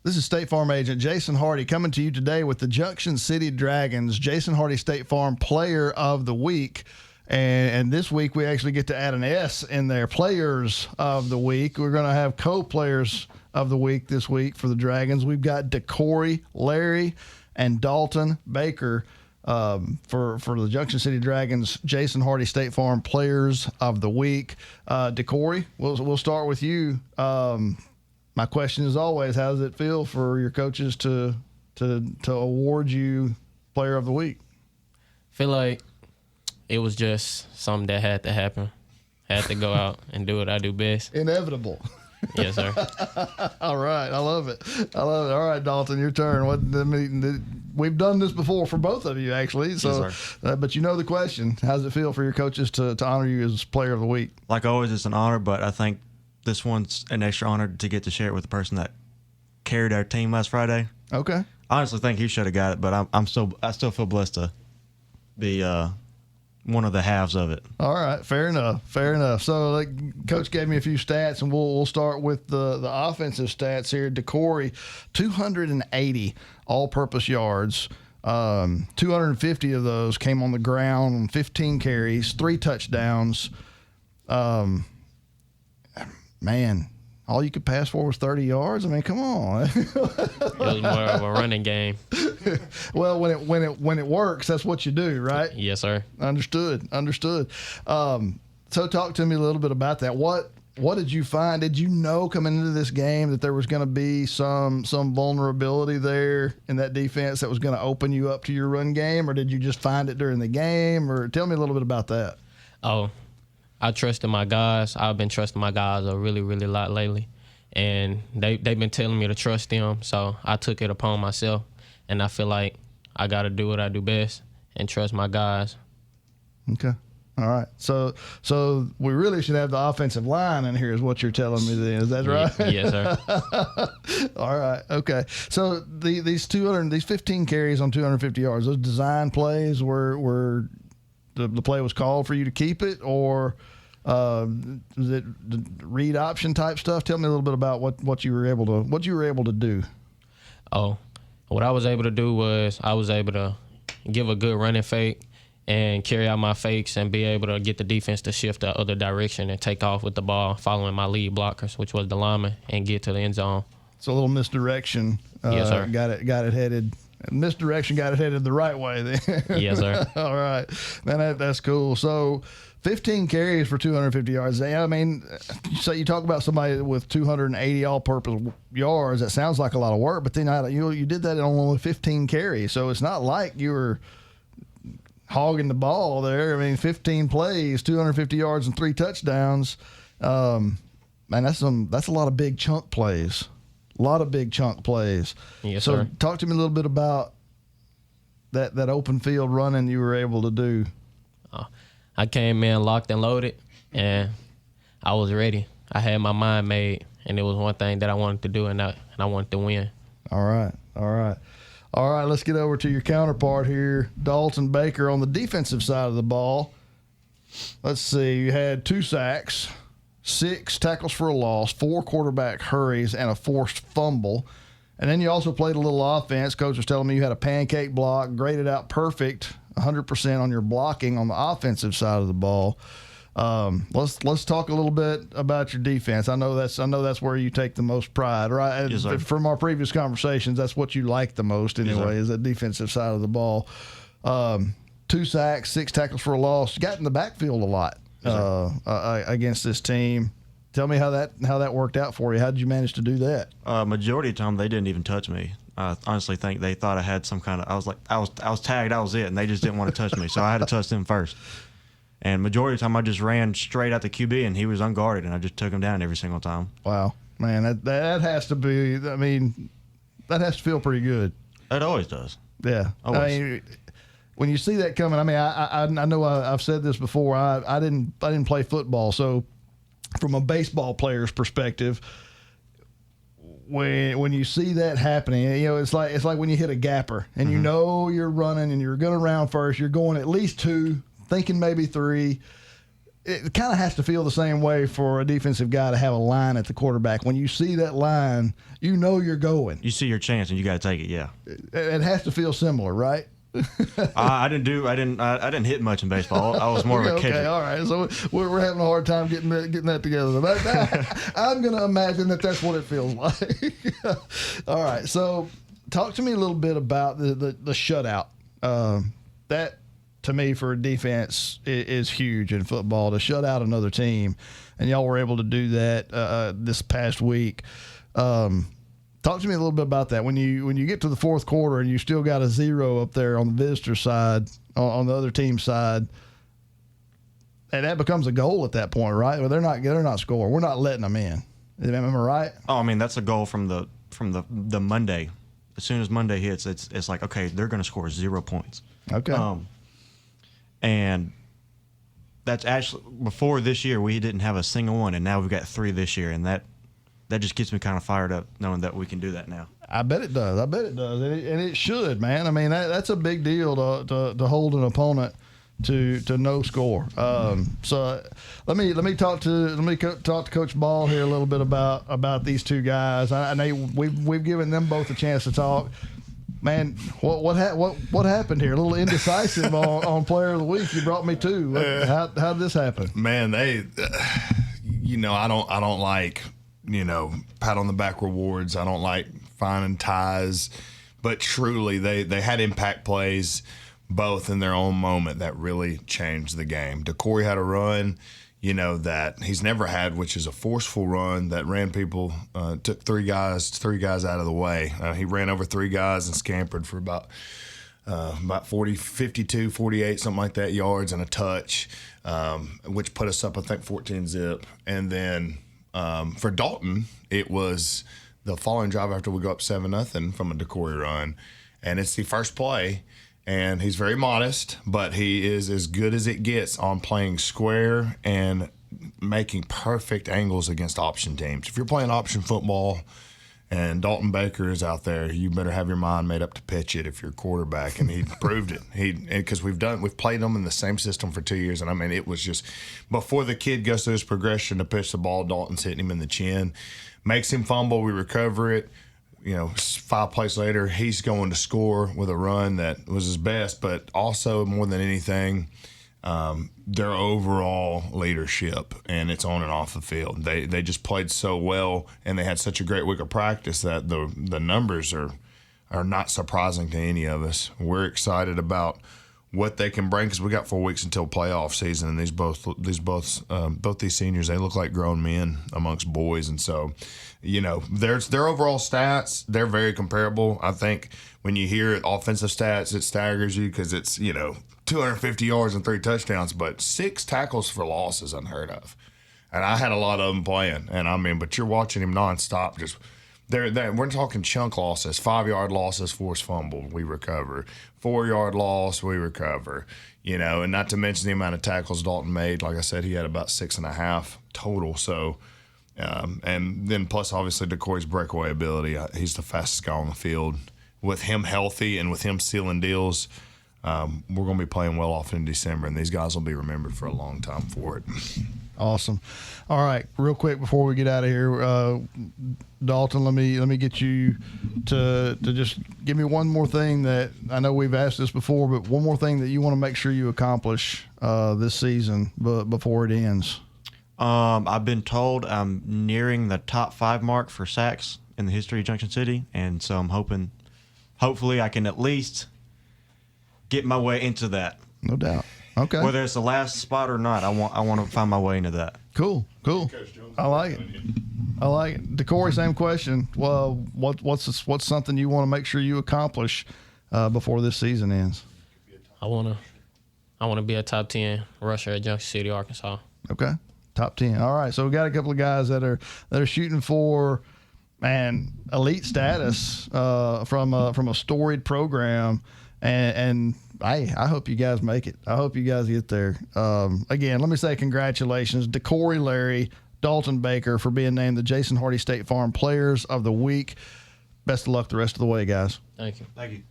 This is State Farm agent Jason Hardy coming to you today with the Junction City Dragons. Jason Hardy, State Farm Player of the Week. And this week we actually get to add an S in there, Players of the Week. We're going to have co-players of the week this week for the Dragons. We've got DeCorey, Larry, and Dalton Baker for the Junction City Dragons. Jason Hardy, State Farm Players of the Week. DeCorey, we'll start with you. My question is always, how does it feel for your coaches to award you Player of the Week? Feel like it was just something that had to happen. Had to go out and do what I do best. Inevitable. Yes, sir. All right. I love it. All right, Dalton, your turn. We've done this before for both of you, actually. So, yes, but you know the question. How does it feel for your coaches to honor you as Player of the Week? Like always, it's an honor, but I think this one's an extra honor to get to share it with the person that carried our team last Friday. Okay. I honestly think he should have got it, but I still feel blessed to be one of the halves of it. All right, fair enough. So, Coach gave me a few stats, and we'll start with the offensive stats here. DeCorey, 280 all-purpose yards. 250 of those came on the ground on 15 carries, 3 touchdowns. Man, all you could pass for was 30 yards. I mean, come on. It was more of a running game. Well, when it works, that's what you do, right? Yes, sir. Understood. So talk to me a little bit about that. What did you find? Did you know coming into this game that there was going to be some vulnerability there in that defense that was going to open you up to your run game, or did you just find it during the game? Or tell me a little bit about that. Oh, I trusted my guys. I've been trusting my guys a really, really lot lately, and they've been telling me to trust them. So I took it upon myself, and I feel like I got to do what I do best and trust my guys. Okay. All right. So we really should have the offensive line in here is what you're telling me then. Is that right? Yes, sir. All right. Okay. So these 15 carries on 250 yards, those design plays were the play was called for you to keep it, or was it the read option type stuff? Tell me a little bit about what you were able to do. Oh, what I was able to do was I was able to give a good running fake and carry out my fakes and be able to get the defense to shift the other direction and take off with the ball, following my lead blockers, which was the lineman, and get to the end zone. So a little misdirection. Yes, sir. Got it headed. Misdirection got it headed the right way then. Yes, sir. All right. Man, that's cool. So 15 carries for 250 yards. I mean, so you talk about somebody with 280 all-purpose yards. That sounds like a lot of work, but then you did that in only 15 carries. So it's not like you were hogging the ball there. I mean, 15 plays, 250 yards, and 3 touchdowns. Man, that's a lot of big chunk plays. A lot of big chunk plays. Yes, so sir. Talk to me a little bit about that open field running you were able to do. I came in locked and loaded, and I was ready. I had my mind made, and it was one thing that I wanted to do, and I wanted to win. All right. Let's get over to your counterpart here, Dalton Baker, on the defensive side of the ball. Let's see. You had 2 sacks, 6 tackles for a loss, 4 quarterback hurries, and a forced fumble. And then you also played a little offense. Coach was telling me you had a pancake block, graded out perfect, 100% on your blocking on the offensive side of the ball. Let's talk a little bit about your defense. I know that's where you take the most pride, right? Yes, sir. From our previous conversations, that's what you like the most anyway, yes, is that defensive side of the ball. 2 sacks, 6 tackles for a loss. You got in the backfield a lot against this team. Tell me how that worked out for you. How did you manage to do that? Majority of the time, they didn't even touch me. I honestly think they thought I had some kind of. I was tagged. I was it, and they just didn't want to touch me. So I had to touch them first. And majority of the time, I just ran straight out the QB, and he was unguarded, and I just took him down every single time. Wow, man, that has to be. I mean, that has to feel pretty good. It always does. Yeah, always. I mean, when you see that coming, I mean, I know I've said this before. I didn't play football, so from a baseball player's perspective, when you see that happening, you know, it's like when you hit a gapper and you know you're running and you're going around first, you're going at least 2, thinking maybe 3, it kind of has to feel the same way for a defensive guy to have a line at the quarterback. When you see that line, you know you're going. You see your chance and you got to take it. Yeah. It has to feel similar, right? I didn't hit much in baseball. I was more of a catcher. Okay, all right. So we're having a hard time getting that together. I'm going to imagine that's what it feels like. All right. So talk to me a little bit about the shutout. That, to me, for defense is huge in football, to shut out another team, and y'all were able to do that this past week. Talk to me a little bit about that. When you get to the fourth quarter and you still got a 0 up there on the visitor side, on the other team's side, and that becomes a goal at that point, right? Well, they're not scoring. We're not letting them in. Am I right? Oh, I mean, that's a goal from the Monday. As soon as Monday hits, it's like, okay, they're going to score 0 points. Okay. And that's actually, before this year, we didn't have a single one, and now we've got 3 this year, and that just gets me kind of fired up knowing that we can do that now. I bet it does. And it should, man. I mean, that's a big deal to hold an opponent to no score. So let me talk to Coach Ball here a little bit about these two guys. I know we've given them both a chance to talk. Man, what happened here? A little indecisive on Player of the Week. You brought me two. How did this happen? Man, they, I don't like, pat on the back rewards. I don't like finding ties, but truly they had impact plays both in their own moment that really changed the game. DeCorey had a run, that he's never had, which is a forceful run that ran people, took three guys out of the way. He ran over 3 guys and scampered for about 40, 52, 48, something like that yards and a touch, which put us up, I think, 14 zip. And then for Dalton, it was the following drive after we go up 7-0 from a DeCorey run. And it's the first play. And he's very modest, but he is as good as it gets on playing square and making perfect angles against option teams. If you're playing option football and Dalton Baker is out there, you better have your mind made up to pitch it if you're a quarterback. And he proved it. Because we've played them in the same system for 2 years. And I mean, it was just before the kid goes through his progression to pitch the ball, Dalton's hitting him in the chin, makes him fumble. We recover it. 5 plays later, he's going to score with a run that was his best, but also more than anything, their overall leadership, and it's on and off the field. They just played so well, and they had such a great week of practice that the numbers are not surprising to any of us. We're excited about what they can bring because we got 4 weeks until playoff season, and both these seniors, they look like grown men amongst boys, and so their overall stats, they're very comparable. I think when you hear offensive stats, it staggers you because it's 250 yards and 3 touchdowns, but 6 tackles for loss is unheard of, and I had a lot of them playing, and I mean, but you're watching him nonstop just. We're talking chunk losses, 5-yard losses, forced fumble, we recover. 4-yard loss, we recover. And not to mention the amount of tackles Dalton made. Like I said, he had about 6.5 total. So, and then plus obviously DeCorey's breakaway ability. He's the fastest guy on the field. With him healthy and with him sealing deals, we're going to be playing well off in December, and these guys will be remembered for a long time for it. Awesome. All right, real quick before we get out of here, Dalton, let me get you to just give me one more thing that I know we've asked this before, but one more thing that you want to make sure you accomplish this season before it ends. I've been told I'm nearing the top 5 mark for sacks in the history of Junction City, and so I'm hopefully I can at least get my way into that. No doubt. Okay. Whether it's the last spot or not, I want to find my way into that. Cool. I like it. DeCorey, same question. Well, what's something you want to make sure you accomplish before this season ends? I want to be a top 10 rusher at Junction City, Arkansas. Okay. Top 10. All right. So we got a couple of guys that are shooting for elite status from a storied program, and I hope you guys make it. I hope you guys get there. Again, let me say congratulations, DeCorey Larry, Dalton Baker, for being named the Jason Hardy State Farm Players of the Week. Best of luck the rest of the way, guys. Thank you. Thank you.